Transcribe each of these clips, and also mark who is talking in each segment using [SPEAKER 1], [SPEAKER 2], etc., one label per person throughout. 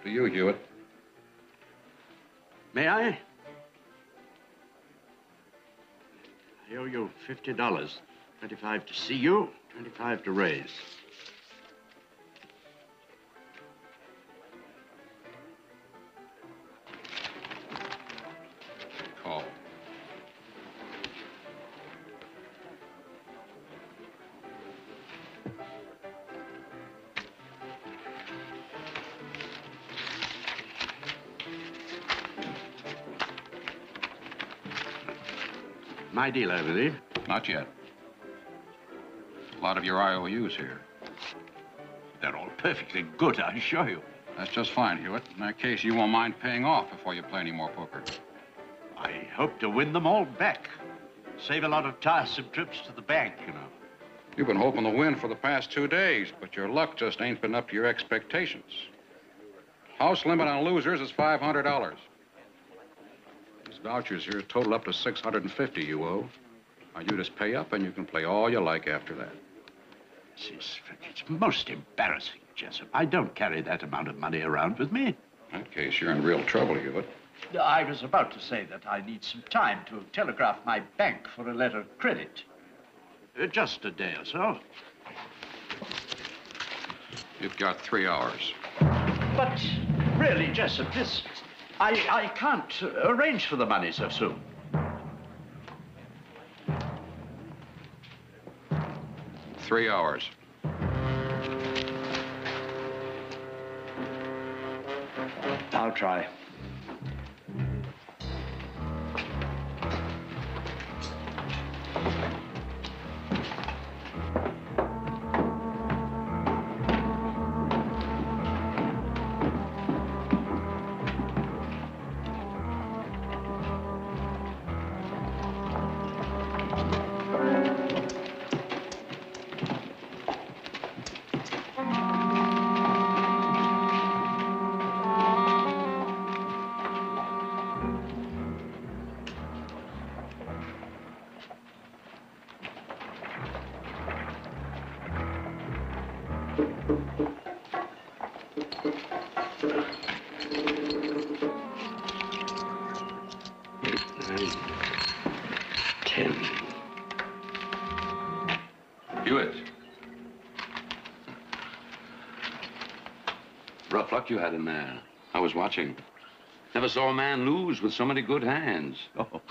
[SPEAKER 1] for you, Hewitt.
[SPEAKER 2] May I? I owe you $50. 25 to see you, 25 to raise.
[SPEAKER 1] Call.
[SPEAKER 2] My deal, I believe.
[SPEAKER 1] Not yet. A lot of your IOUs here.
[SPEAKER 2] They're all perfectly good, I assure you.
[SPEAKER 1] That's just fine, Hewitt. In that case, you won't mind paying off before you play any more poker.
[SPEAKER 2] I hope to win them all back. Save a lot of tiresome trips to the bank, you know.
[SPEAKER 1] You've been hoping to win for the past 2 days, but your luck just ain't been up to your expectations. House limit on losers is $500. These vouchers here total up to $650 you owe. Now, you just pay up and you can play all you like after that.
[SPEAKER 2] It's most embarrassing, Jessup. I don't carry that amount of money around with me.
[SPEAKER 1] In that case, you're in real trouble, Hewitt.
[SPEAKER 2] I was about to say that I need some time to telegraph my bank for a letter of credit. Just a day or so.
[SPEAKER 1] You've got 3 hours.
[SPEAKER 2] But really, Jessup, I can't arrange for the money so soon.
[SPEAKER 1] Three hours.
[SPEAKER 2] I'll try.
[SPEAKER 1] Hewitt. Rough luck you had in there. I was watching. Never saw a man lose with so many good hands.
[SPEAKER 2] Oh,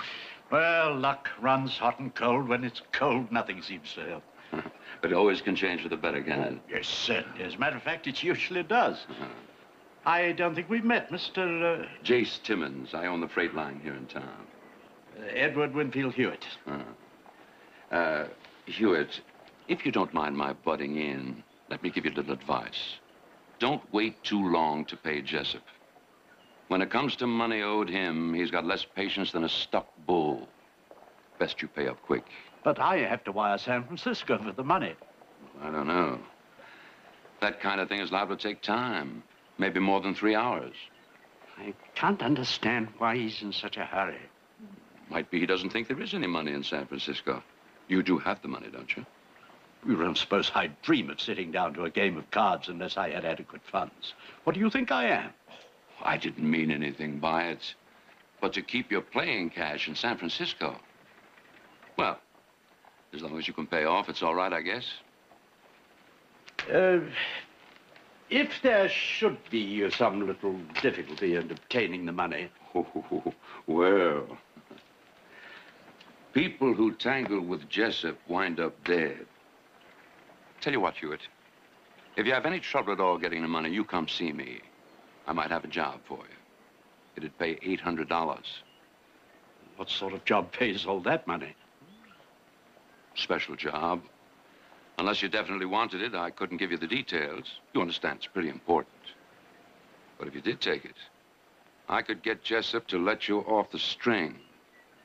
[SPEAKER 2] well, luck runs hot and cold. When it's cold, nothing seems to help.
[SPEAKER 1] But it always can change for the better, can it?
[SPEAKER 2] Yes, certainly. As a matter of fact, it usually does. I don't think we've met, Mr.
[SPEAKER 1] Jace Timmons. I own the freight line here in town.
[SPEAKER 2] Edward Winfield Hewitt.
[SPEAKER 1] Hewitt, if you don't mind my butting in, let me give you a little advice. Don't wait too long to pay Jessup. When it comes to money owed him, he's got less patience than a stuck bull. Best you pay up quick.
[SPEAKER 2] But I have to wire San Francisco for the money.
[SPEAKER 1] I don't know. That kind of thing is liable to take time. Maybe more than 3 hours.
[SPEAKER 2] I can't understand why he's in such a hurry.
[SPEAKER 1] Might be he doesn't think there is any money in San Francisco. You do have the money, don't you?
[SPEAKER 2] You don't suppose I'd dream of sitting down to a game of cards unless I had adequate funds. What do you think I am?
[SPEAKER 1] I didn't mean anything by it. But to keep your playing cash in San Francisco, well, as long as you can pay off, it's all right, I guess.
[SPEAKER 2] If there should be some little difficulty in obtaining the money.
[SPEAKER 1] Well, people who tangle with Jessup wind up dead. Tell you what, Hewitt, if you have any trouble at all getting the money, you come see me. I might have a job for you. It'd pay $800.
[SPEAKER 2] What sort of job pays all that money?
[SPEAKER 1] Special job. Unless you definitely wanted it, I couldn't give you the details. You understand, it's pretty important. But if you did take it, I could get Jessup to let you off the string.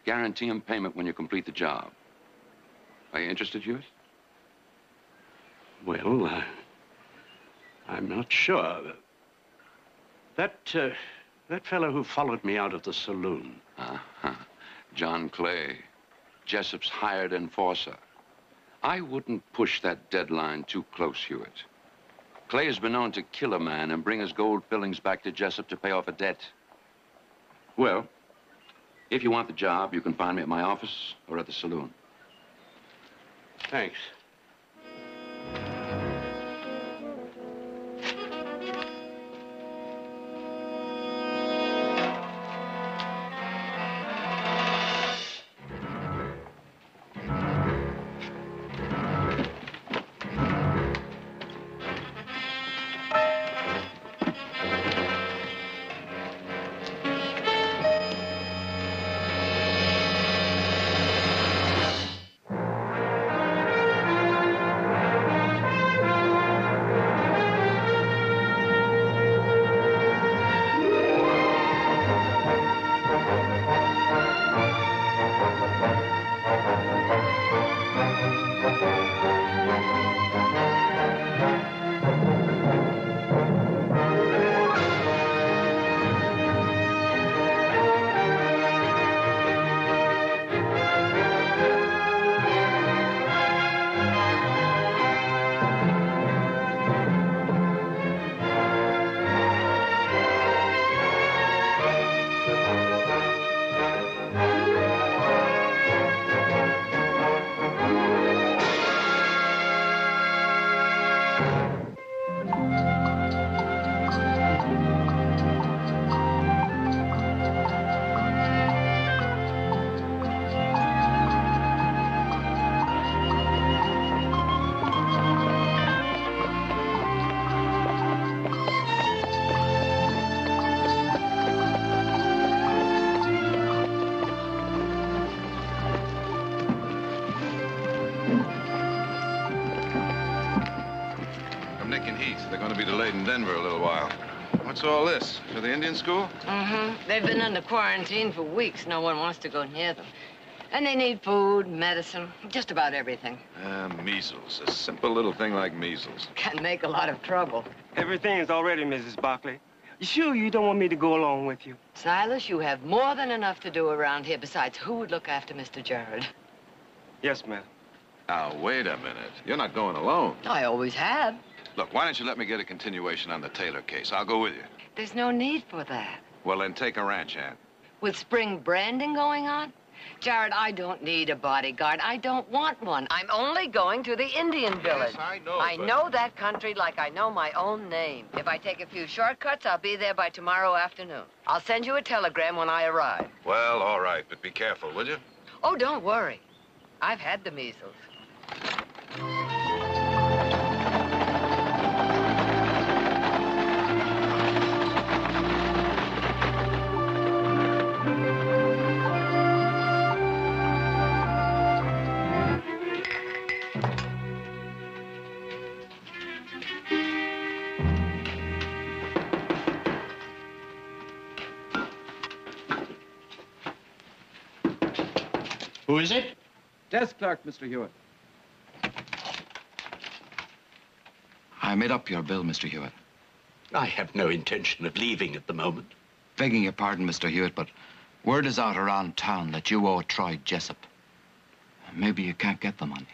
[SPEAKER 1] Guarantee him payment when you complete the job. Are you interested, Hewitt?
[SPEAKER 2] Well, I'm not sure. That fellow who followed me out of the saloon.
[SPEAKER 1] John Clay, Jessup's hired enforcer. I wouldn't push that deadline too close, Hewitt. Clay has been known to kill a man and bring his gold fillings back to Jessup to pay off a debt. Well, if you want the job, you can find me at my office or at the saloon.
[SPEAKER 2] Thanks.
[SPEAKER 3] They're going to be delayed in Denver a little while. What's all this? For the Indian school?
[SPEAKER 4] Mm-hmm. They've been under quarantine for weeks. No one wants to go near them. And they need food, medicine, just about everything.
[SPEAKER 3] Measles. A simple little thing like measles.
[SPEAKER 4] Can make a lot of trouble.
[SPEAKER 5] Everything's all ready, Mrs. Barkley. You sure you don't want me to go along with you?
[SPEAKER 4] Silas, you have more than enough to do around here. Besides, who would look after Mr. Gerard?
[SPEAKER 5] Yes, ma'am.
[SPEAKER 3] Now, wait a minute. You're not going alone.
[SPEAKER 4] I always have.
[SPEAKER 3] Look, why don't you let me get a continuation on the Taylor case? I'll go with you.
[SPEAKER 4] There's no need for that.
[SPEAKER 3] Well, then take a ranch hand.
[SPEAKER 4] With spring branding going on? Jared, I don't need a bodyguard. I don't want one. I'm only going to the Indian village.
[SPEAKER 3] Yes, I know,
[SPEAKER 4] I
[SPEAKER 3] but-
[SPEAKER 4] know that country like I know my own name. If I take a few shortcuts, I'll be there by tomorrow afternoon. I'll send you a telegram when I arrive.
[SPEAKER 3] Well, all right, but be careful, will you?
[SPEAKER 4] Oh, don't worry. I've had the measles.
[SPEAKER 2] Who is it?
[SPEAKER 6] Desk clerk, Mr. Hewitt.
[SPEAKER 7] I made up your bill, Mr. Hewitt.
[SPEAKER 2] I have no intention of leaving at the moment.
[SPEAKER 7] Begging your pardon, Mr. Hewitt, but word is out around town that you owe Troy Jessup. Maybe you can't get the money.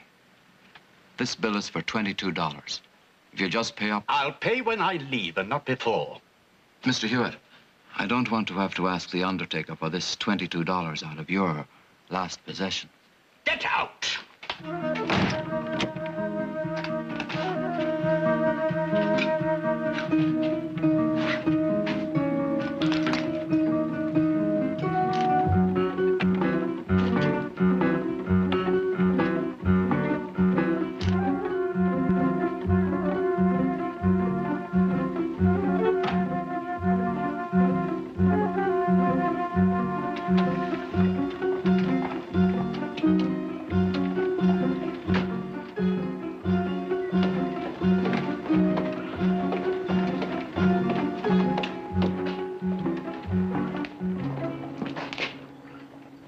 [SPEAKER 7] This bill is for $22. If you just pay up...
[SPEAKER 2] I'll pay when I leave and not before.
[SPEAKER 7] Mr. Hewitt, I don't want to have to ask the undertaker for this $22 out of your last possession.
[SPEAKER 2] Get out!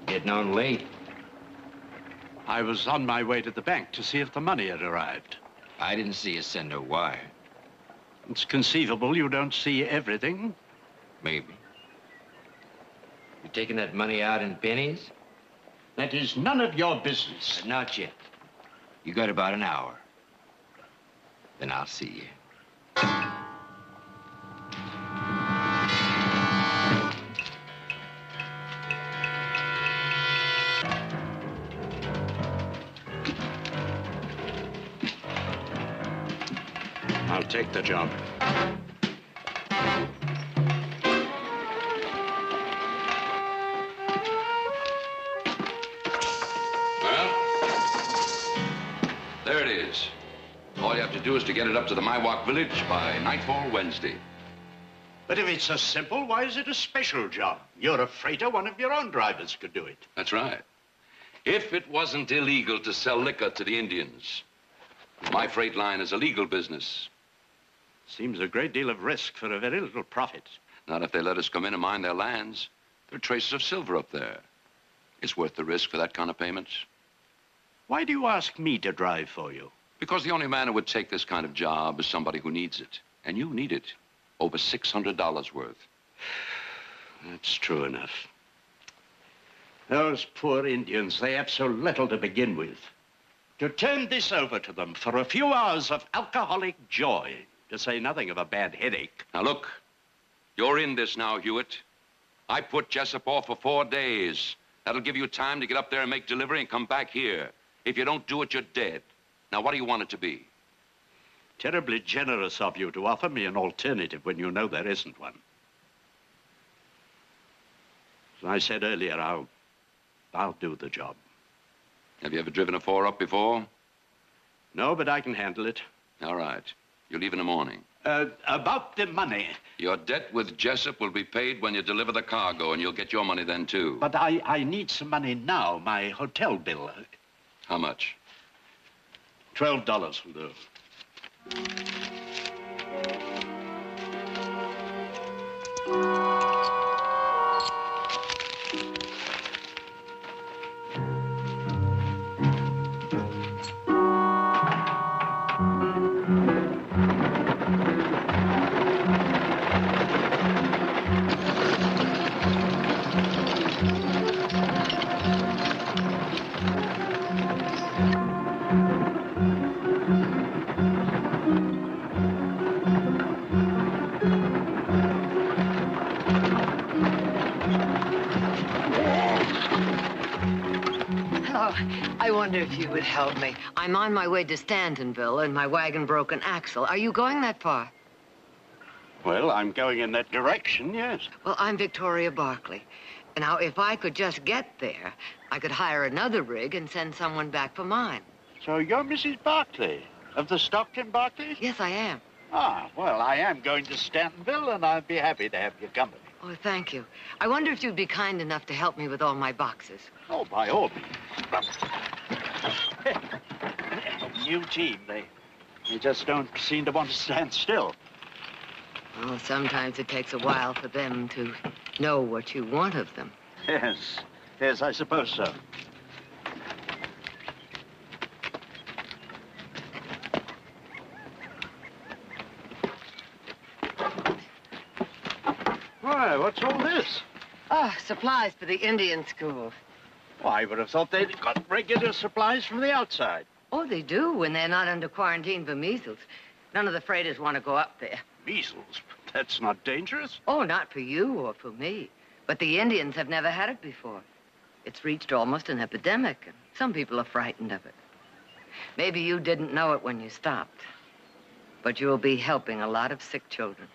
[SPEAKER 8] Getting on late.
[SPEAKER 2] I was on my way to the bank to see if the money had arrived.
[SPEAKER 8] I didn't see you send a wire.
[SPEAKER 2] It's conceivable you don't see everything.
[SPEAKER 8] Maybe. You taking that money out in pennies?
[SPEAKER 2] That is none of your business.
[SPEAKER 8] But not yet. You got about an hour. Then I'll see you.
[SPEAKER 2] I'll take the job.
[SPEAKER 1] Well, there it is. All you have to do is to get it up to the Miwok village by nightfall Wednesday.
[SPEAKER 2] But if it's so simple, why is it a special job? You're a freighter, one of your own drivers could do it.
[SPEAKER 1] That's right. If it wasn't illegal to sell liquor to the Indians, my freight line is a legal business.
[SPEAKER 2] Seems a great deal of risk for a very little profit.
[SPEAKER 1] Not if they let us come in and mine their lands. There are traces of silver up there. It's worth the risk for that kind of payment.
[SPEAKER 2] Why do you ask me to drive for you?
[SPEAKER 1] Because the only man who would take this kind of job is somebody who needs it. And you need it. Over $600 worth.
[SPEAKER 2] That's true enough. Those poor Indians, they have so little to begin with. To turn this over to them for a few hours of alcoholic joy, to say nothing of a bad headache.
[SPEAKER 1] Now look, you're in this now, Hewitt. I put Jessup off for 4 days. That'll give you time to get up there and make delivery and come back here. If you don't do it, you're dead. Now, what do you want it to be?
[SPEAKER 2] Terribly generous of you to offer me an alternative when you know there isn't one. As I said earlier, I'll do the job.
[SPEAKER 1] Have you ever driven a 4-up before?
[SPEAKER 2] No, but I can handle it.
[SPEAKER 1] All right. You leave in the morning.
[SPEAKER 2] About the money.
[SPEAKER 1] Your debt with Jessup will be paid when you deliver the cargo, and you'll get your money then, too.
[SPEAKER 2] But I need some money now, my hotel bill.
[SPEAKER 1] How much?
[SPEAKER 2] $12 will do.
[SPEAKER 4] I wonder if you would help me. I'm on my way to Stantonville and my wagon broke an axle. Are you going that far?
[SPEAKER 2] Well, I'm going in that direction, yes.
[SPEAKER 4] Well, I'm Victoria Barkley. Now, if I could just get there, I could hire another rig and send someone back for mine.
[SPEAKER 2] So you're Mrs. Barkley, of the Stockton Barkleys?
[SPEAKER 4] Yes, I am.
[SPEAKER 2] Ah, well, I am going to Stantonville, and I'd be happy to have your company.
[SPEAKER 4] Oh, thank you. I wonder if you'd be kind enough to help me with all my boxes.
[SPEAKER 2] Oh, by all means. New team, they just don't seem to want to stand still.
[SPEAKER 4] Well, sometimes it takes a while for them to know what you want of them.
[SPEAKER 2] Yes, I suppose so. Why, what's all this?
[SPEAKER 4] Ah, supplies for the Indian school.
[SPEAKER 2] Well, I would have thought they'd got regular supplies from the outside.
[SPEAKER 4] Oh, they do when they're not under quarantine for measles. None of the freighters want to go up there.
[SPEAKER 2] Measles? That's not dangerous.
[SPEAKER 4] Oh, not for you or for me. But the Indians have never had it before. It's reached almost an epidemic, and some people are frightened of it. Maybe you didn't know it when you stopped. But you'll be helping a lot of sick children.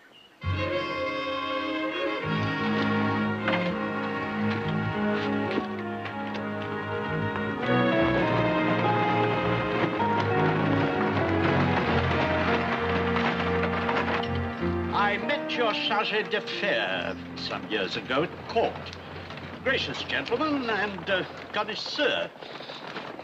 [SPEAKER 2] I met your chargé d'affaires some years ago at court. Gracious gentleman and connoisseur.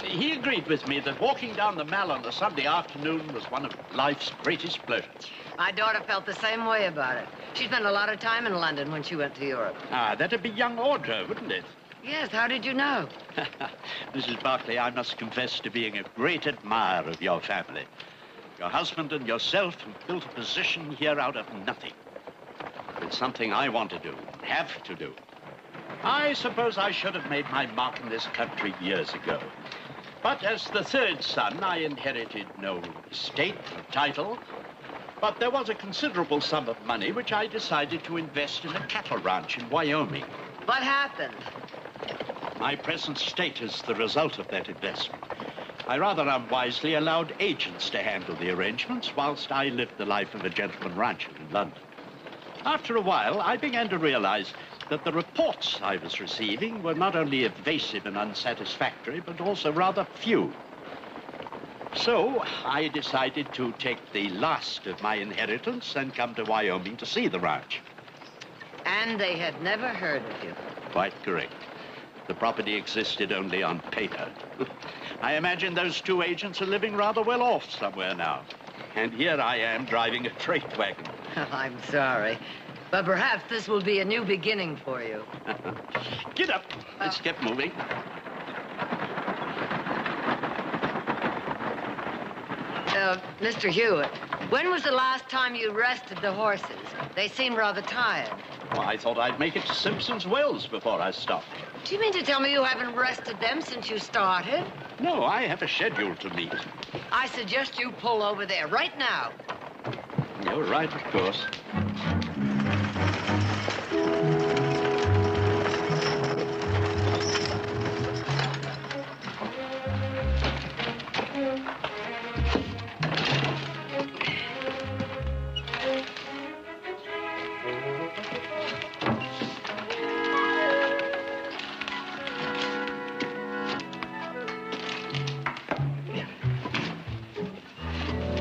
[SPEAKER 2] He agreed with me that walking down the Mall on a Sunday afternoon was one of life's greatest pleasures.
[SPEAKER 4] My daughter felt the same way about it. She spent a lot of time in London when she went to Europe.
[SPEAKER 2] Ah, that'd be young Audra, wouldn't it?
[SPEAKER 4] Yes, how did you know?
[SPEAKER 2] Mrs. Barkley, I must confess to being a great admirer of your family. Your husband and yourself have built a position here out of nothing. It's something I want to do, have to do. I suppose I should have made my mark in this country years ago. But as the third son, I inherited no estate or title. But there was a considerable sum of money which I decided to invest in a cattle ranch in Wyoming.
[SPEAKER 4] What happened?
[SPEAKER 2] My present state is the result of that investment. I rather unwisely allowed agents to handle the arrangements whilst I lived the life of a gentleman rancher in London. After a while, I began to realize that the reports I was receiving were not only evasive and unsatisfactory, but also rather few. So I decided to take the last of my inheritance and come to Wyoming to see the ranch.
[SPEAKER 4] And they had never heard of you.
[SPEAKER 2] Quite correct. The property existed only on paper. I imagine those two agents are living rather well off somewhere now. And here I am driving a freight wagon.
[SPEAKER 4] I'm sorry, but perhaps this will be a new beginning for you.
[SPEAKER 2] Get up. Let's get moving.
[SPEAKER 4] Mr. Hewitt, when was the last time you rested the horses? They seem rather tired.
[SPEAKER 2] Well, I thought I'd make it to Simpson's Wells before I stopped.
[SPEAKER 4] Do you mean to tell me you haven't rested them since you started?
[SPEAKER 2] No, I have a schedule to meet.
[SPEAKER 4] I suggest you pull over there right now.
[SPEAKER 2] You're right, of course.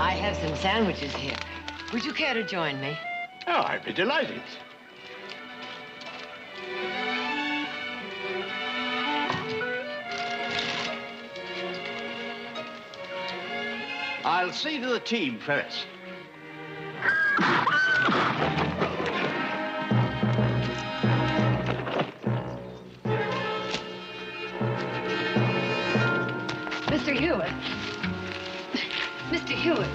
[SPEAKER 4] I have some sandwiches here. Would you care to join me?
[SPEAKER 2] Oh, I'd be delighted. I'll see to the team first.
[SPEAKER 4] Mr. Hewitt. Mr. Hewitt.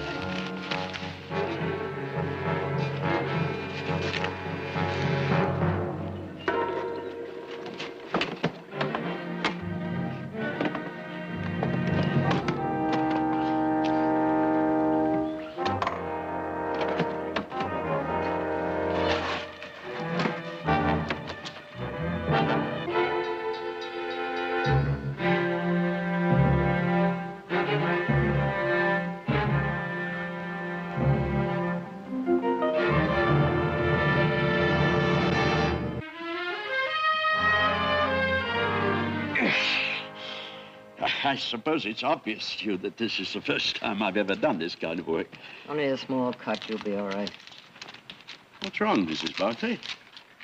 [SPEAKER 2] I suppose it's obvious to you that this is the first time I've ever done this kind of work.
[SPEAKER 4] Only a small cut. You'll be all right.
[SPEAKER 2] What's wrong, Mrs. Barclay?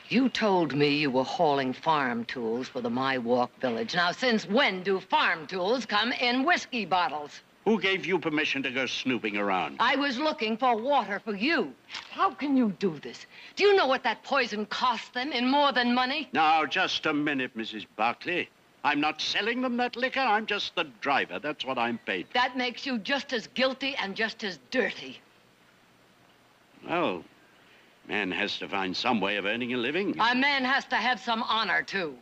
[SPEAKER 4] You told me you were hauling farm tools for the My Walk village. Now, since when do farm tools come in whiskey bottles?
[SPEAKER 2] Who gave you permission to go snooping around?
[SPEAKER 4] I was looking for water for you. How can you do this? Do you know what that poison cost them in more than money?
[SPEAKER 2] Now, just a minute, Mrs. Barclay. I'm not selling them that liquor. I'm just the driver. That's what I'm paid for.
[SPEAKER 4] That makes you just as guilty and just as dirty.
[SPEAKER 2] Well, man has to find some way of earning a living.
[SPEAKER 4] A man has to have some honor, too.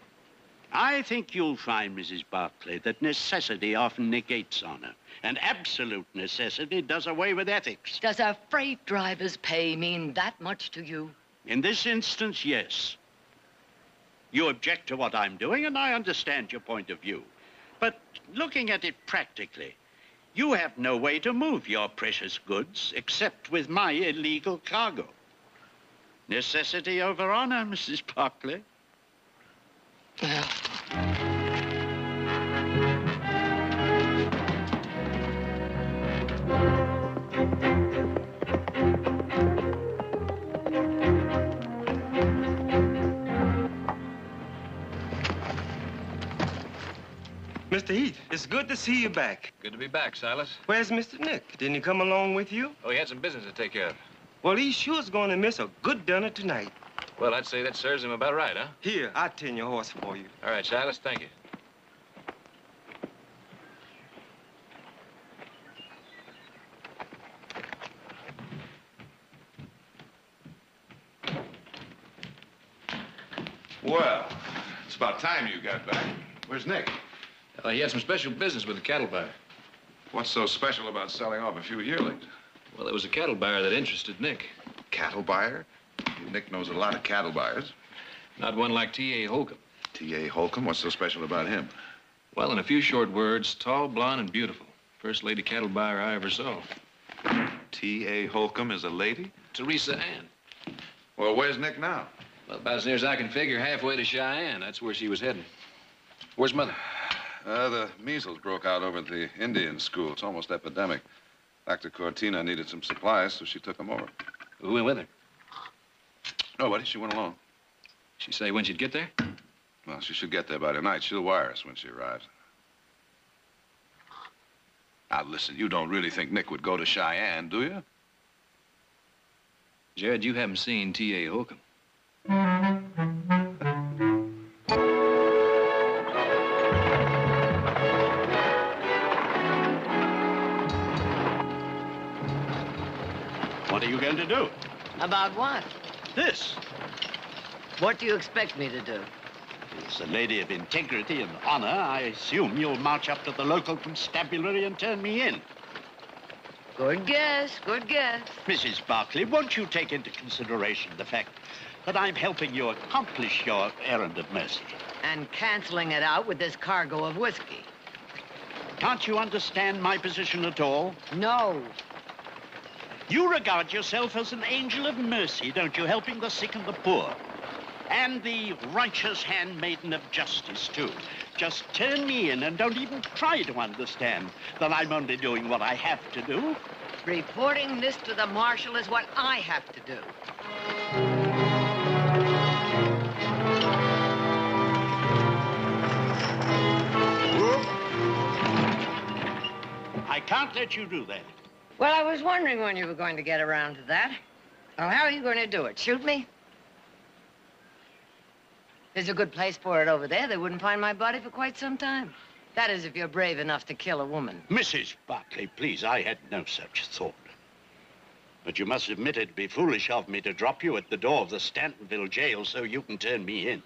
[SPEAKER 2] I think you'll find, Mrs. Barclay, that necessity often negates honor. And absolute necessity does away with ethics.
[SPEAKER 4] Does a freight driver's pay mean that much to you?
[SPEAKER 2] In this instance, yes. You object to what I'm doing, and I understand your point of view. But looking at it practically, you have no way to move your precious goods except with my illegal cargo. Necessity over honor, Mrs. Barclay.
[SPEAKER 5] Mr. Heath, it's good to see you back.
[SPEAKER 3] Good to be back, Silas.
[SPEAKER 5] Where's Mr. Nick? Didn't he come along with you?
[SPEAKER 3] Oh, he had some business to take care of.
[SPEAKER 5] Well, he sure's gonna miss a good dinner tonight.
[SPEAKER 3] Well, I'd say that serves him about right, huh?
[SPEAKER 5] Here, I'll tend your horse for you.
[SPEAKER 3] All right, Silas, thank you. Well, it's about time you got back. Where's Nick?
[SPEAKER 9] He had some special business with the cattle buyer.
[SPEAKER 3] What's so special about selling off a few yearlings?
[SPEAKER 9] Well, there was a cattle buyer that interested Nick.
[SPEAKER 3] Cattle buyer? Nick knows a lot of cattle buyers.
[SPEAKER 9] Not one like T.A. Holcomb.
[SPEAKER 3] T.A. Holcomb? What's so special about him?
[SPEAKER 9] Well, in a few short words, tall, blonde, and beautiful. First lady cattle buyer I ever saw.
[SPEAKER 3] T.A. Holcomb is a lady?
[SPEAKER 9] Teresa Ann.
[SPEAKER 3] Well, where's Nick now?
[SPEAKER 9] Well, about as near as I can figure, halfway to Cheyenne. That's where she was heading. Where's Mother?
[SPEAKER 3] The measles broke out over at the Indian school. It's almost epidemic. Dr. Cortina needed some supplies, so she took them over.
[SPEAKER 9] Who went with her?
[SPEAKER 3] Nobody. She went alone.
[SPEAKER 9] She say when she'd get there?
[SPEAKER 3] Well, she should get there by tonight. She'll wire us when she arrives. Now, listen, you don't really think Nick would go to Cheyenne, do you?
[SPEAKER 9] Jared, you haven't seen T.A. Holcomb.
[SPEAKER 2] What are you going to do?
[SPEAKER 4] About what?
[SPEAKER 2] This.
[SPEAKER 4] What do you expect me to do?
[SPEAKER 2] As a lady of integrity and honor, I assume you'll march up to the local constabulary and turn me in.
[SPEAKER 4] Good guess, good guess.
[SPEAKER 2] Mrs. Barclay, won't you take into consideration the fact that I'm helping you accomplish your errand of mercy?
[SPEAKER 4] And canceling it out with this cargo of whiskey.
[SPEAKER 2] Can't you understand my position at all?
[SPEAKER 4] No.
[SPEAKER 2] You regard yourself as an angel of mercy, don't you, helping the sick and the poor? And the righteous handmaiden of justice, too. Just turn me in and don't even try to understand that I'm only doing what I have to do.
[SPEAKER 4] Reporting this to the marshal is what I have to do.
[SPEAKER 2] I can't let you do that.
[SPEAKER 4] Well, I was wondering when you were going to get around to that. Well, how are you going to do it? Shoot me? There's a good place for it over there. They wouldn't find my body for quite some time. That is, if you're brave enough to kill a woman.
[SPEAKER 2] Mrs. Barclay, please, I had no such thought. But you must admit it'd be foolish of me to drop you at the door of the Stantonville jail so you can turn me in.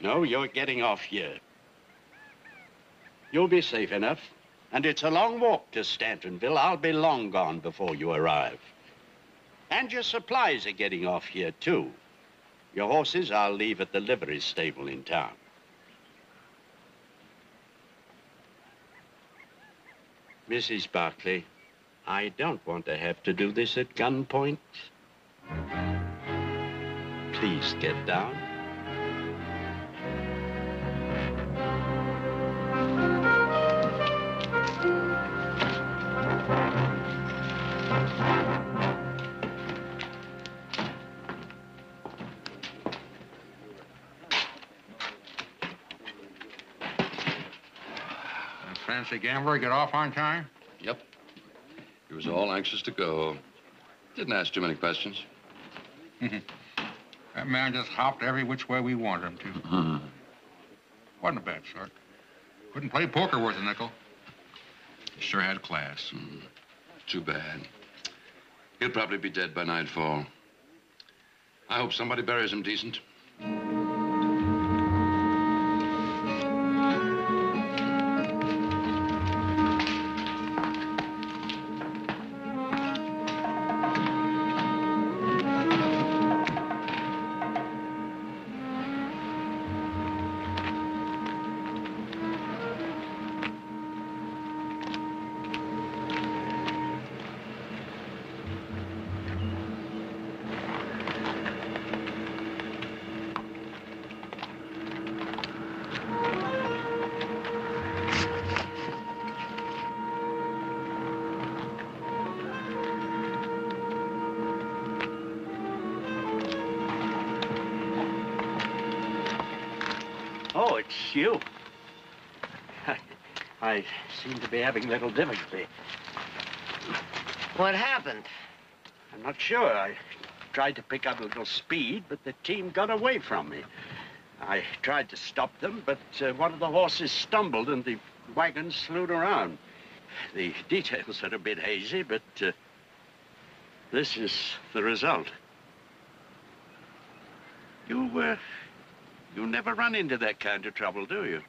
[SPEAKER 2] No, you're getting off here. You'll be safe enough. And it's a long walk to Stantonville. I'll be long gone before you arrive. And your supplies are getting off here, too. Your horses I'll leave at the livery stable in town. Mrs. Barclay, I don't want to have to do this at gunpoint. Please get down.
[SPEAKER 10] Fancy gambler get off on time?
[SPEAKER 1] Yep. He was all anxious to go. Didn't ask too many questions.
[SPEAKER 10] That man just hopped every which way we wanted him to. Wasn't a bad sort. Couldn't play poker worth a nickel.
[SPEAKER 9] Sure had class.
[SPEAKER 1] Too bad. He'll probably be dead by nightfall. I hope somebody buries him decent.
[SPEAKER 2] Oh, it's you. I seem to be having little difficulty.
[SPEAKER 4] What happened?
[SPEAKER 2] I'm not sure. I tried to pick up a little speed, but the team got away from me. I tried to stop them, but one of the horses stumbled and the wagon slewed around. The details are a bit hazy, but this is the result. You never run into that kind of trouble, do you?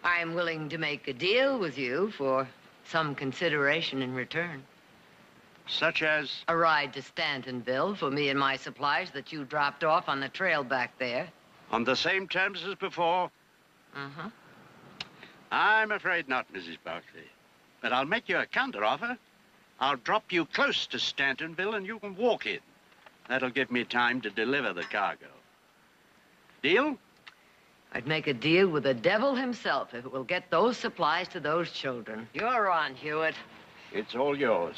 [SPEAKER 4] I'm willing to make a deal with you for some consideration in return.
[SPEAKER 2] Such as?
[SPEAKER 4] A ride to Stantonville for me and my supplies that you dropped off on the trail back there.
[SPEAKER 2] On the same terms as before?
[SPEAKER 4] Uh-huh.
[SPEAKER 2] I'm afraid not, Mrs. Barkley. But I'll make you a counteroffer. I'll drop you close to Stantonville and you can walk in. That'll give me time to deliver the cargo. Deal?
[SPEAKER 4] I'd make a deal with the devil himself if it will get those supplies to those children. You're on, Hewitt.
[SPEAKER 2] It's all yours.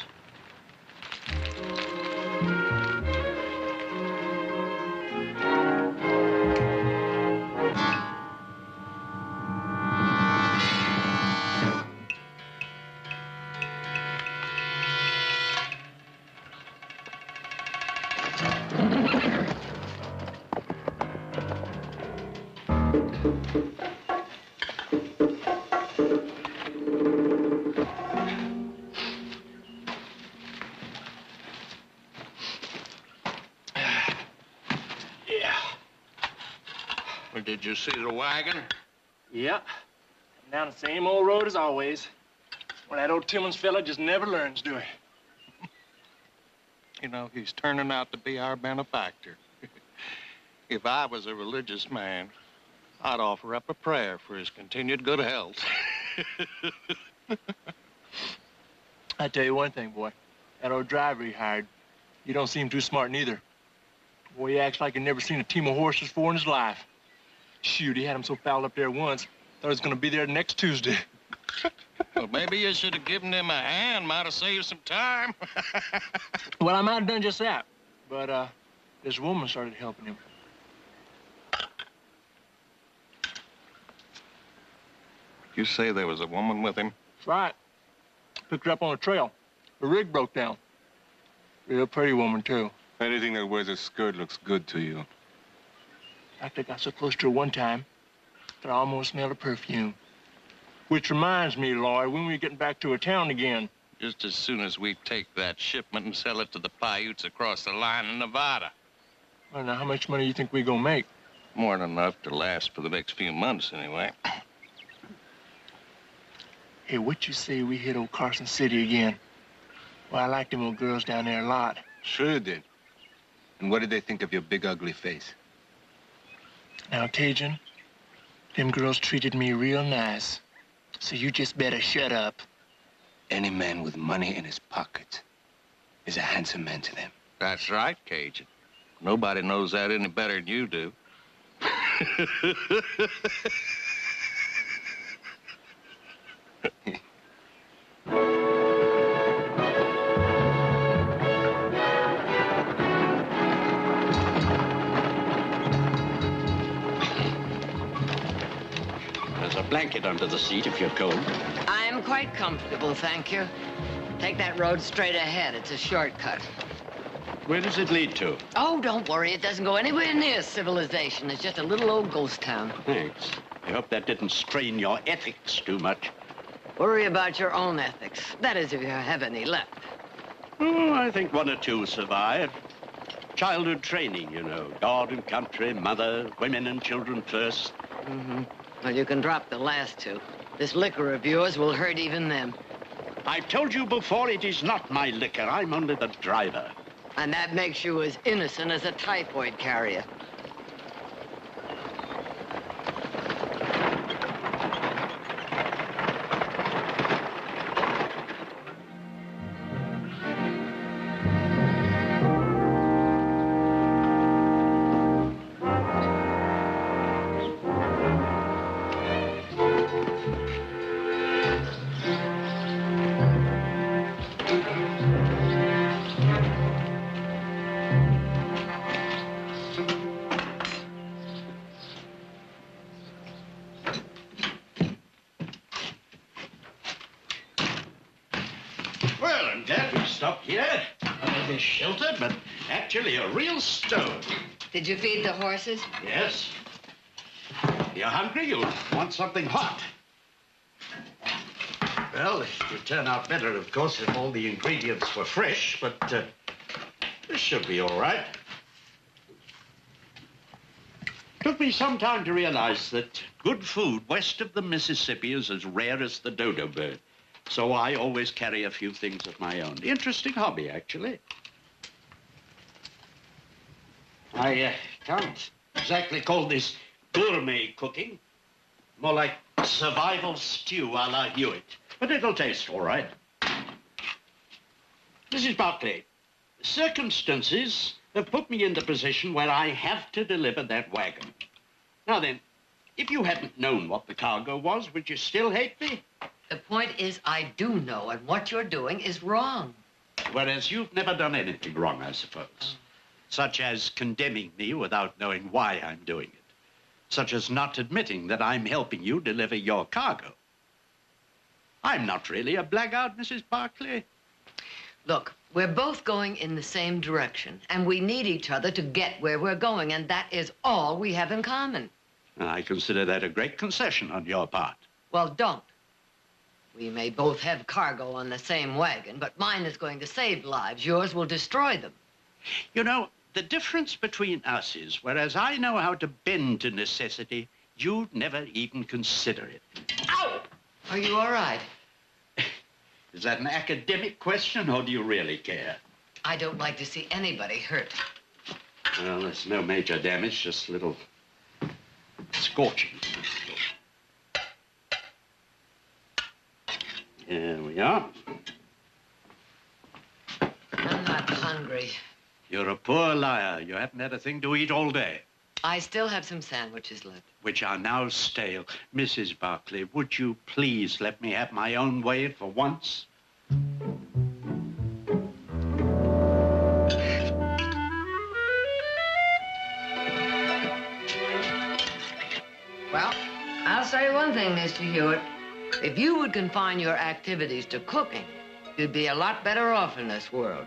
[SPEAKER 10] Well, did you see the wagon?
[SPEAKER 5] Yep. Down the same old road as always. Well, that old Timmons fella just never learns, do he?
[SPEAKER 10] You know, he's turning out to be our benefactor. If I was a religious man, I'd offer up a prayer for his continued good health.
[SPEAKER 5] I tell you one thing, boy. That old driver he hired, you don't seem too smart neither. Boy, he acts like he'd never seen a team of horses before in his life. Shoot, he had him so fouled up there once, thought he was going to be there next Tuesday.
[SPEAKER 10] Well, maybe you should have given him a hand. Might have saved some time.
[SPEAKER 5] Well, I might have done just that. But, this woman started helping him.
[SPEAKER 10] You say there was a woman with him?
[SPEAKER 5] That's right. Picked her up on a trail. Her rig broke down. Real pretty woman, too.
[SPEAKER 11] Anything that wears a skirt looks good to you.
[SPEAKER 5] In fact, I got so close to her one time that I almost smelled her perfume. Which reminds me, Lloyd, when we getting back to a town again?
[SPEAKER 10] Just as soon as we take that shipment and sell it to the Paiutes across the line in Nevada.
[SPEAKER 5] Well, now, how much money you think we gonna make?
[SPEAKER 10] More than enough to last for the next few months, anyway.
[SPEAKER 5] Hey, what you say we hit old Carson City again? Well, I like them old girls down there a lot.
[SPEAKER 11] Sure you did. And what did they think of your big, ugly face?
[SPEAKER 5] Now, Cajun, them girls treated me real nice. So you just better shut up.
[SPEAKER 11] Any man with money in his pocket is a handsome man to them.
[SPEAKER 10] That's right, Cajun. Nobody knows that any better than you do.
[SPEAKER 2] There's a blanket under the seat if you're cold.
[SPEAKER 4] I'm quite comfortable, thank you. Take that road straight ahead. It's a shortcut.
[SPEAKER 2] Where does it lead to?
[SPEAKER 4] Oh, don't worry. It doesn't go anywhere near civilization. It's just a little old ghost town.
[SPEAKER 2] Thanks. I hope that didn't strain your ethics too much.
[SPEAKER 4] Worry about your own ethics. That is, if you have any left.
[SPEAKER 2] Oh, I think one or two survive. Childhood training, you know. God and country, mother, women and children first.
[SPEAKER 4] Mm-hmm. Well, you can drop the last two. This liquor of yours will hurt even them.
[SPEAKER 2] I've told you before, it is not my liquor. I'm only the driver.
[SPEAKER 4] And that makes you as innocent as a typhoid carrier.
[SPEAKER 2] Well, I'm glad we stopped here. This shelter, but actually a real stove.
[SPEAKER 4] Did you feed the horses?
[SPEAKER 2] Yes. You're hungry? You'll want something hot. Well, it would turn out better, of course, if all the ingredients were fresh, but this should be all right. Took me some time to realize that good food west of the Mississippi is as rare as the dodo bird. So I always carry a few things of my own. Interesting hobby, actually. I can't exactly call this gourmet cooking. More like survival stew a la Hewitt. But it'll taste all right. Mrs. Barclay, circumstances have put me in the position where I have to deliver that wagon. Now then, if you hadn't known what the cargo was, would you still hate me?
[SPEAKER 4] The point is, I do know, and what you're doing is wrong.
[SPEAKER 2] Whereas you've never done anything wrong, I suppose. Such as condemning me without knowing why I'm doing it. Such as not admitting that I'm helping you deliver your cargo. I'm not really a blackguard, Mrs. Barclay.
[SPEAKER 4] Look, we're both going in the same direction, and we need each other to get where we're going, and that is all we have in common.
[SPEAKER 2] I consider that a great concession on your part.
[SPEAKER 4] Well, don't. We may both have cargo on the same wagon, but mine is going to save lives. Yours will destroy them.
[SPEAKER 2] You know, the difference between us is, whereas I know how to bend to necessity, you'd never even consider it. Ow!
[SPEAKER 4] Are you all right?
[SPEAKER 2] Is that an academic question, or do you really care?
[SPEAKER 4] I don't like to see anybody hurt.
[SPEAKER 2] Well, there's no major damage, just a little scorching. Here we are.
[SPEAKER 4] I'm not hungry.
[SPEAKER 2] You're a poor liar. You haven't had a thing to eat all day.
[SPEAKER 4] I still have some sandwiches left.
[SPEAKER 2] Which are now stale. Mrs. Barclay, would you please let me have my own way for once?
[SPEAKER 4] Well, I'll say one thing, Mr. Hewitt. If you would confine your activities to cooking, you'd be a lot better off in this world.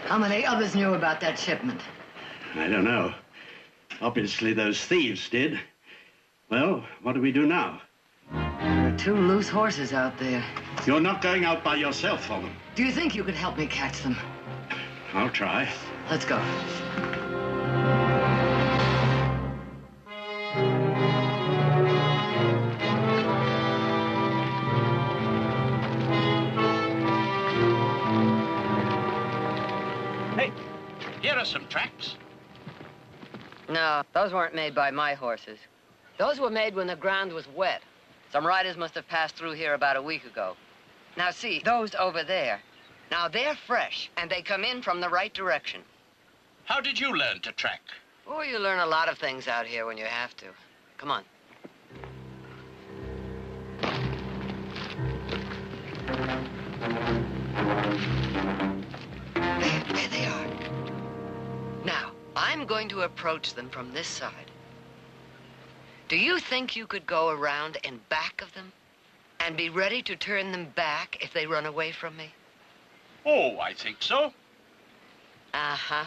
[SPEAKER 4] How many others knew about that shipment?
[SPEAKER 2] I don't know. Obviously, those thieves did. Well, what do we do now?
[SPEAKER 4] There are 2 loose horses out there.
[SPEAKER 2] You're not going out by yourself for them.
[SPEAKER 4] Do you think you could help me catch them?
[SPEAKER 2] I'll try.
[SPEAKER 4] Let's go.
[SPEAKER 2] Hey, here are some tracks.
[SPEAKER 4] No, those weren't made by my horses. Those were made when the ground was wet. Some riders must have passed through here about a week ago. Now, see, those over there. Now, they're fresh, and they come in from the right direction.
[SPEAKER 2] How did you learn to track?
[SPEAKER 4] Oh, you learn a lot of things out here when you have to. Come on. There they are. Now, I'm going to approach them from this side. Do you think you could go around in back of them and be ready to turn them back if they run away from me?
[SPEAKER 2] Oh, I think so.
[SPEAKER 4] Uh-huh.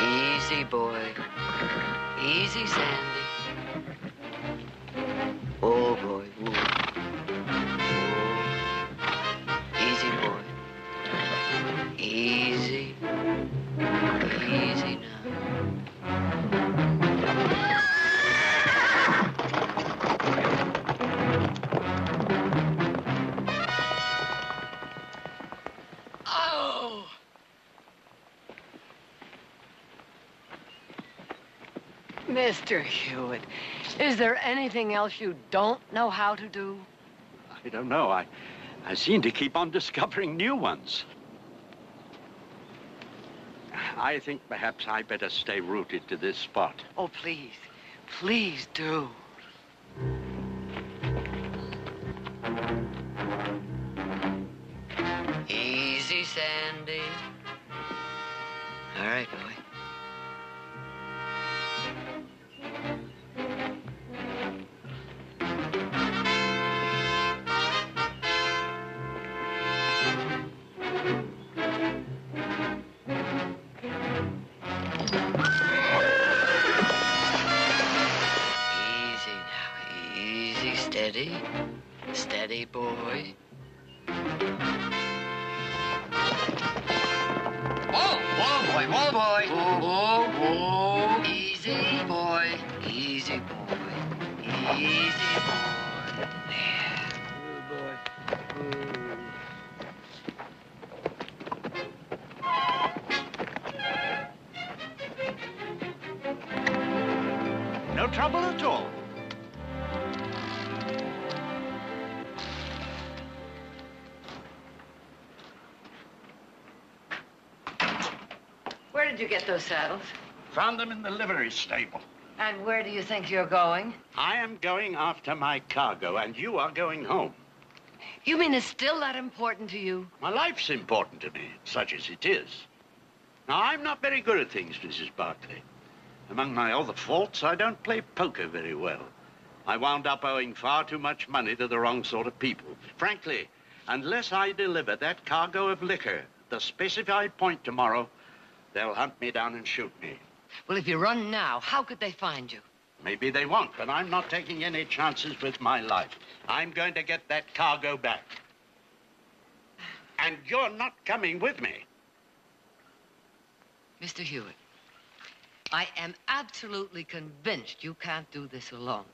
[SPEAKER 4] Easy, boy. Easy, Sandy. Oh, boy. Ooh. Oh. Easy, boy. Easy. Easy now. Oh! Mr. Hewitt, is there anything else you don't know how to do?
[SPEAKER 2] I don't know. I seem to keep on discovering new ones. I think perhaps I better stay rooted to this spot.
[SPEAKER 4] Oh, please. Please do. Easy, Sandy. All right, boy. Steady. Steady, boy. Whoa! Whoa, boy, whoa, boy. Whoa, whoa, whoa. Easy, boy. Easy, boy. Easy, boy. There. Good boy.
[SPEAKER 2] No trouble at all.
[SPEAKER 4] Where did you get those saddles?
[SPEAKER 2] Found them in the livery stable.
[SPEAKER 4] And where do you think you're going?
[SPEAKER 2] I am going after my cargo, and you are going home.
[SPEAKER 4] You mean it's still that important to you?
[SPEAKER 2] My life's important to me, such as it is. Now, I'm not very good at things, Mrs. Barclay. Among my other faults, I don't play poker very well. I wound up owing far too much money to the wrong sort of people. Frankly, unless I deliver that cargo of liquor at the specified point tomorrow, they'll hunt me down and shoot me.
[SPEAKER 4] Well, if you run now, how could they find you?
[SPEAKER 2] Maybe they won't, but I'm not taking any chances with my life. I'm going to get that cargo back. And you're not coming with me.
[SPEAKER 4] Mr. Hewitt, I am absolutely convinced you can't do this alone.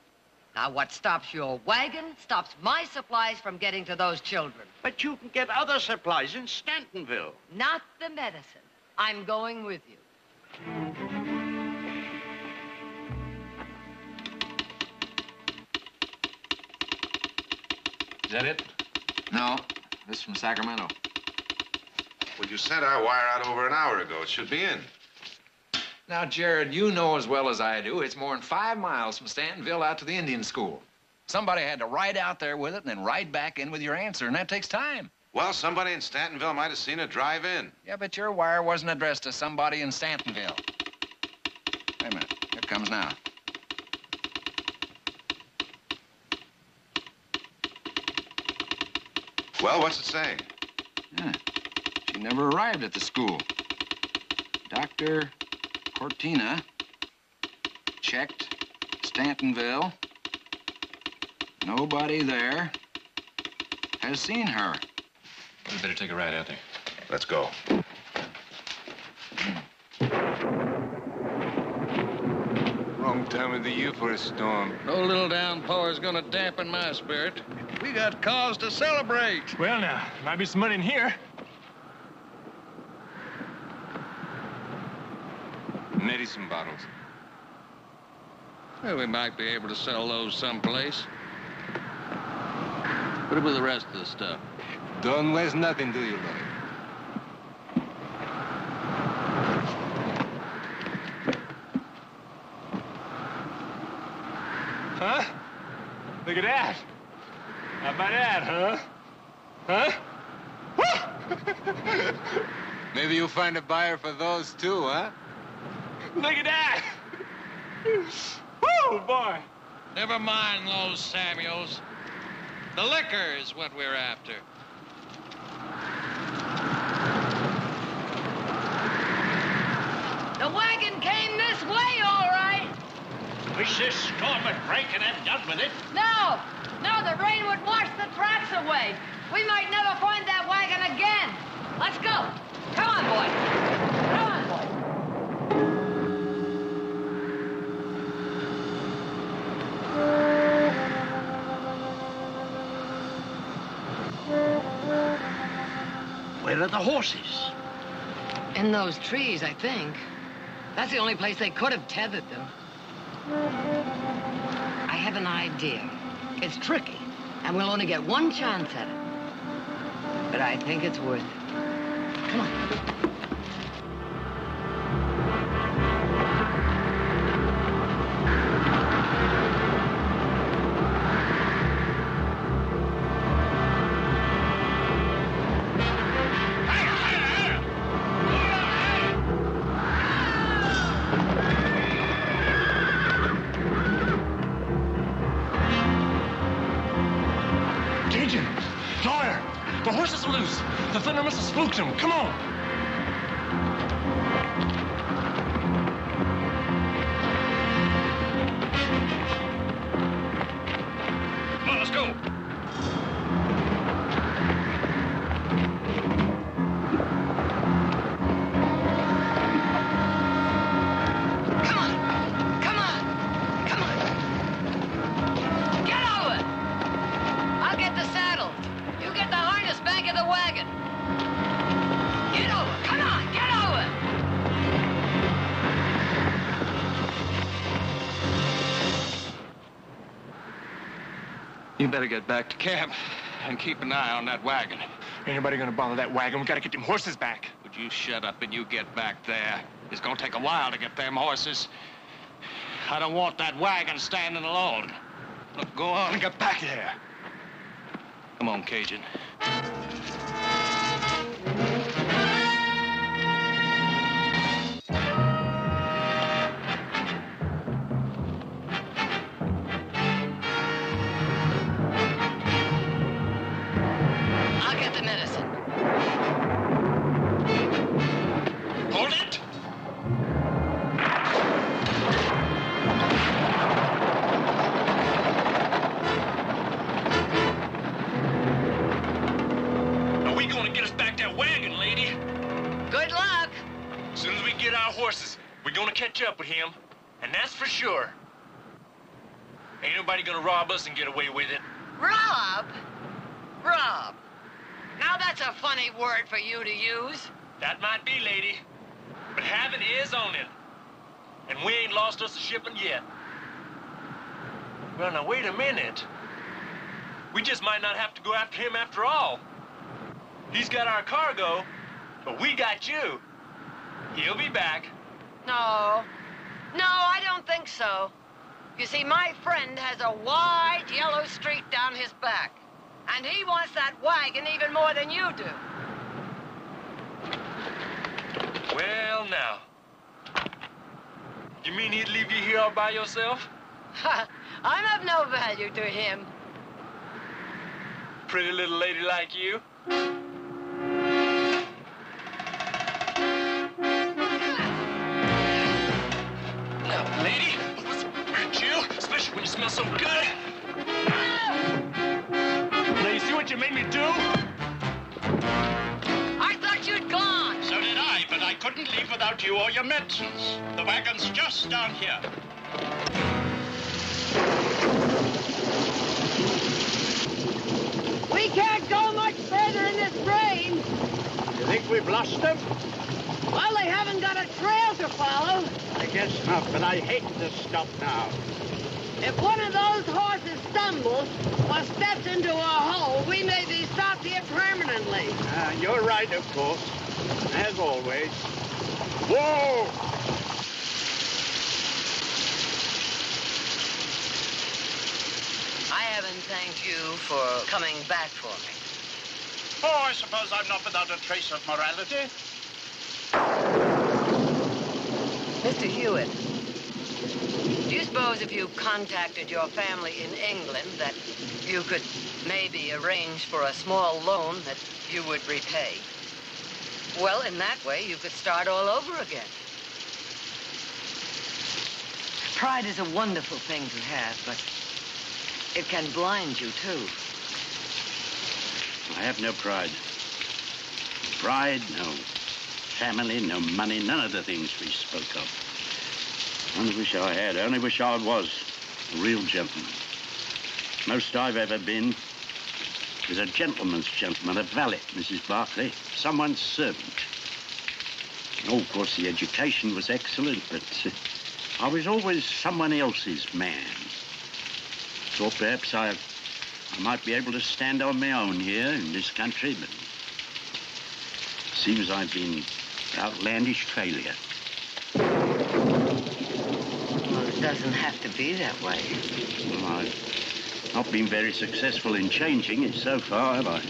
[SPEAKER 4] Now, what stops your wagon stops my supplies from getting to those children.
[SPEAKER 2] But you can get other supplies in Stantonville.
[SPEAKER 4] Not the medicine. I'm going with you.
[SPEAKER 9] Is that it?
[SPEAKER 7] No, this is from Sacramento.
[SPEAKER 3] Well, you sent our wire out over an hour ago. It should be in.
[SPEAKER 12] Now, Jared, you know as well as I do, it's more than 5 miles from Stantonville out to the Indian school. Somebody had to ride out there with it and then ride back in with your answer, and that takes time.
[SPEAKER 3] Well, somebody in Stantonville might have seen it drive in.
[SPEAKER 12] Yeah, but your wire wasn't addressed to somebody in Stantonville. Wait a minute. Here it comes now.
[SPEAKER 3] Well, what's it say?
[SPEAKER 7] Yeah. She never arrived at the school. Dr. Cortina checked Stantonville. Nobody there has seen her.
[SPEAKER 9] We better take a ride out there.
[SPEAKER 3] Let's go.
[SPEAKER 11] Wrong time of the year for a storm.
[SPEAKER 10] No little downpour is gonna dampen my spirit. We got cause to celebrate.
[SPEAKER 5] Well, now, might be some money in here.
[SPEAKER 11] Medicine bottles.
[SPEAKER 10] Well, we might be able to sell those someplace. What about the rest of the stuff?
[SPEAKER 11] Don't waste nothing, do you, Lloyd?
[SPEAKER 5] Huh? Look at that. How about that, huh? Huh?
[SPEAKER 11] Maybe you'll find a buyer for those, too, huh?
[SPEAKER 5] Look at that. Woo, boy.
[SPEAKER 10] Never mind those Samuels. The liquor is what we're after.
[SPEAKER 4] The wagon came this way, all right.
[SPEAKER 2] Wish this storm would break and have done with it.
[SPEAKER 4] No, the rain would wash the tracks away. We might never find that wagon again. Let's go. Come on, boy. Come on, boy.
[SPEAKER 2] Where are the horses?
[SPEAKER 4] In those trees, I think. That's the only place they could have tethered them. I have an idea. It's tricky, and we'll only get one chance at it. But I think it's worth it. Come on.
[SPEAKER 5] Cajun, Lawyer, the horses are loose. The thunder must have spooked them. Come on. Come on, let's go.
[SPEAKER 10] You better get back to camp and keep an eye on that wagon.
[SPEAKER 5] Anybody gonna bother that wagon? We gotta get them horses back.
[SPEAKER 10] Would you shut up and you get back there? It's gonna take a while to get them horses. I don't want that wagon standing alone. Look, go on and get back there. Come on, Cajun.
[SPEAKER 4] I'll get the medicine.
[SPEAKER 5] Hold it! Are we gonna get us back that wagon, lady?
[SPEAKER 4] Good luck.
[SPEAKER 5] As soon as we get our horses, we're gonna catch up with him. And that's for sure. Ain't nobody gonna rob us and get away with it.
[SPEAKER 4] Rob? Rob. Now that's a funny word for you to use.
[SPEAKER 5] That might be, lady. But having is on it. And we ain't lost us a shipment yet. Well, now, wait a minute. We just might not have to go after him after all. He's got our cargo, but we got you. He'll be back.
[SPEAKER 4] No. No, I don't think so. You see, my friend has a wide yellow streak down his back. And he wants that wagon even more than you do.
[SPEAKER 5] Well, now. You mean he'd leave you here all by yourself?
[SPEAKER 4] I'm of no value to him.
[SPEAKER 5] Pretty little lady like you. Now, lady, what's hurt you? Especially when you smell so good. Now, you see what you made me do?
[SPEAKER 4] I thought you'd gone.
[SPEAKER 2] So did I, but I couldn't leave without you or your medicines. The wagon's just down here.
[SPEAKER 13] We can't go much further in this rain.
[SPEAKER 2] You think we've lost them?
[SPEAKER 13] Well, they haven't got a trail to follow.
[SPEAKER 2] I guess not, but I hate to stop now.
[SPEAKER 13] If one of those horses stumbles or steps into a hole, we may be stopped here permanently.
[SPEAKER 2] You're right, of course. As always. Whoa!
[SPEAKER 4] I haven't thanked you for coming back for me.
[SPEAKER 2] Oh, I suppose I'm not without a trace of morality.
[SPEAKER 4] Mr. Hewitt, do you suppose if you contacted your family in England that you could maybe arrange for a small loan that you would repay? Well, in that way, you could start all over again. Pride is a wonderful thing to have, but it can blind you, too.
[SPEAKER 2] I have no pride. Pride, no family, no money, none of the things we spoke of. Only wish I had. Only wish I was a real gentleman. Most I've ever been is a gentleman's gentleman, a valet, Mrs. Barclay, someone's servant. Oh, of course, the education was excellent, but I was always someone else's man. Thought perhaps I might be able to stand on my own here in this country, but seems I've been outlandish failure.
[SPEAKER 4] Well, it doesn't have to be that way.
[SPEAKER 2] Well, I've not been very successful in changing it so far, have I?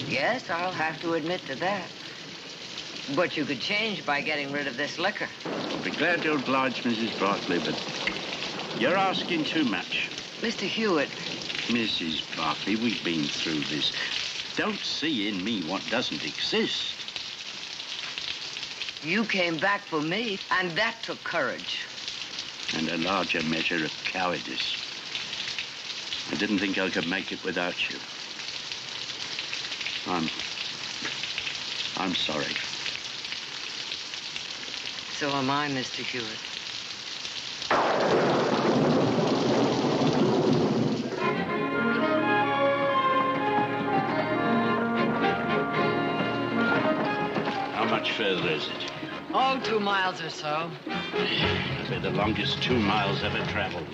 [SPEAKER 4] Yes, I'll have to admit to that. But you could change by getting rid of this liquor.
[SPEAKER 2] I'll be glad to oblige Mrs. Barclay, but you're asking too much.
[SPEAKER 4] Mr. Hewitt.
[SPEAKER 2] Mrs. Barclay, we've been through this. Don't see in me what doesn't exist.
[SPEAKER 4] You came back for me, and that took courage.
[SPEAKER 2] And a larger measure of cowardice. I didn't think I could make it without you. I'm sorry.
[SPEAKER 4] So am I, Mr. Hewitt.
[SPEAKER 2] How much further is it?
[SPEAKER 4] Oh, 2 miles or so.
[SPEAKER 2] It'll be the longest 2 miles ever traveled.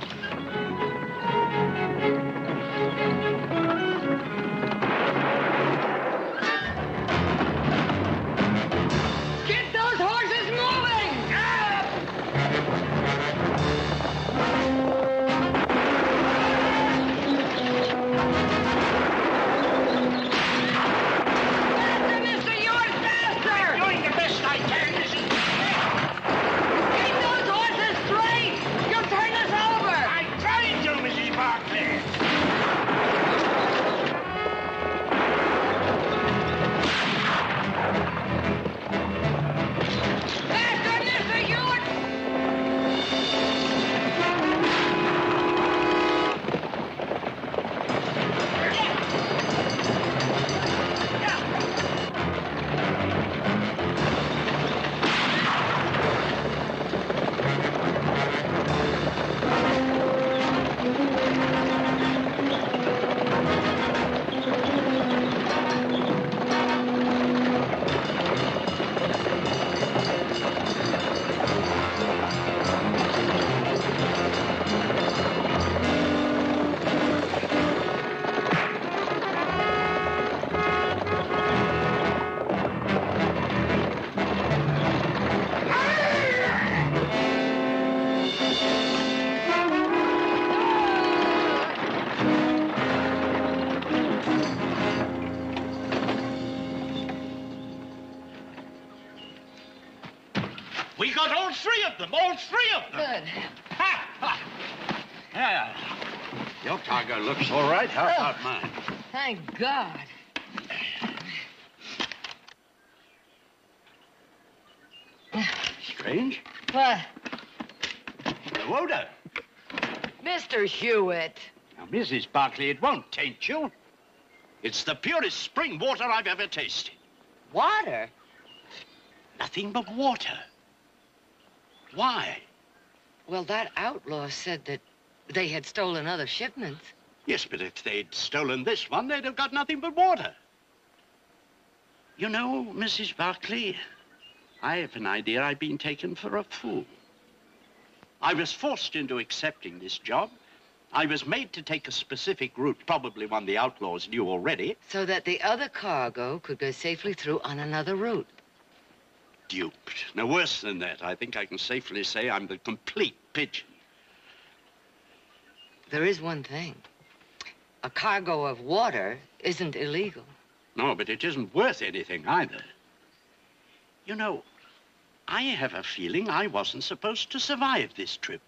[SPEAKER 2] of them, all three of them.
[SPEAKER 4] Good.
[SPEAKER 2] Ha! Ha! Yeah. Your cargo looks all right. How about mine?
[SPEAKER 4] Thank God.
[SPEAKER 2] Strange.
[SPEAKER 4] What?
[SPEAKER 2] The odor.
[SPEAKER 4] Mr. Hewitt.
[SPEAKER 2] Now, Mrs. Barclay, it won't taint you. It's the purest spring water I've ever tasted.
[SPEAKER 4] Water?
[SPEAKER 2] Nothing but water. Why?
[SPEAKER 4] Well, that outlaw said that they had stolen other shipments.
[SPEAKER 2] Yes, but if they'd stolen this one, they'd have got nothing but water. You know, Mrs. Barclay, I have an idea I've been taken for a fool. I was forced into accepting this job. I was made to take a specific route, probably one the outlaws knew already.
[SPEAKER 4] So that the other cargo could go safely through on another route.
[SPEAKER 2] Duped. No, worse than that. I think I can safely say I'm the complete pigeon.
[SPEAKER 4] There is one thing. A cargo of water isn't illegal.
[SPEAKER 2] No, but it isn't worth anything either. You know, I have a feeling I wasn't supposed to survive this trip.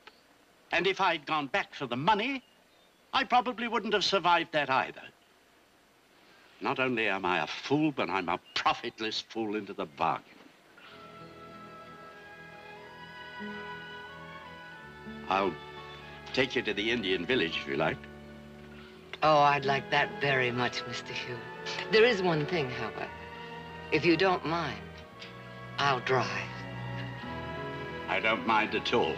[SPEAKER 2] And if I'd gone back for the money, I probably wouldn't have survived that either. Not only am I a fool, but I'm a profitless fool into the bargain. I'll take you to the Indian village if you like.
[SPEAKER 4] Oh, I'd like that very much, Mr. Hewitt. There is one thing, however. If you don't mind, I'll drive.
[SPEAKER 2] I don't mind at all.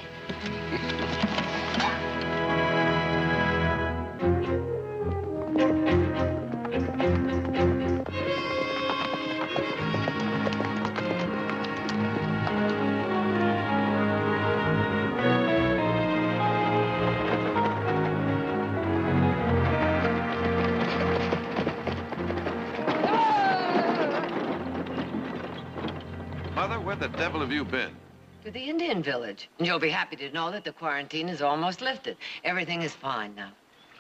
[SPEAKER 3] Mother, where the devil have you been?
[SPEAKER 4] To the Indian village. And you'll be happy to know that the quarantine is almost lifted. Everything is fine now.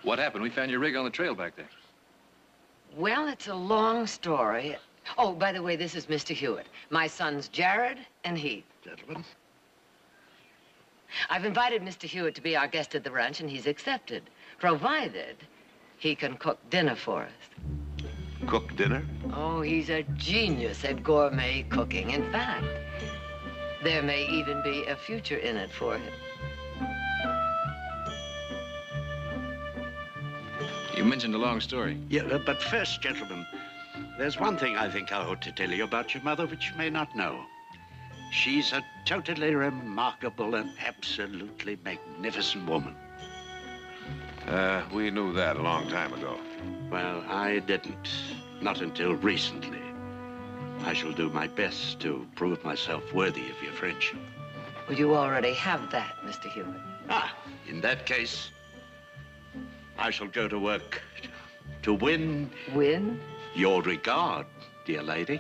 [SPEAKER 9] What happened? We found your rig on the trail back there.
[SPEAKER 4] Well, it's a long story. Oh, by the way, this is Mr. Hewitt. My sons, Jared and Heath.
[SPEAKER 2] Gentlemen.
[SPEAKER 4] I've invited Mr. Hewitt to be our guest at the ranch, and he's accepted, provided he can cook dinner for us.
[SPEAKER 3] Cook dinner?
[SPEAKER 4] Oh, he's a genius at gourmet cooking. In fact, there may even be a future in it for him.
[SPEAKER 9] You mentioned a long story.
[SPEAKER 2] Yeah, but first, gentlemen, there's one thing I think I ought to tell you about your mother which you may not know. She's a totally remarkable and absolutely magnificent woman.
[SPEAKER 3] We knew that a long time ago.
[SPEAKER 2] Well, I didn't. Not until recently. I shall do my best to prove myself worthy of your friendship.
[SPEAKER 4] Well, you already have that, Mr. Hewitt.
[SPEAKER 2] Ah, in that case, I shall go to work to win...
[SPEAKER 4] Win?
[SPEAKER 2] Your regard, dear lady.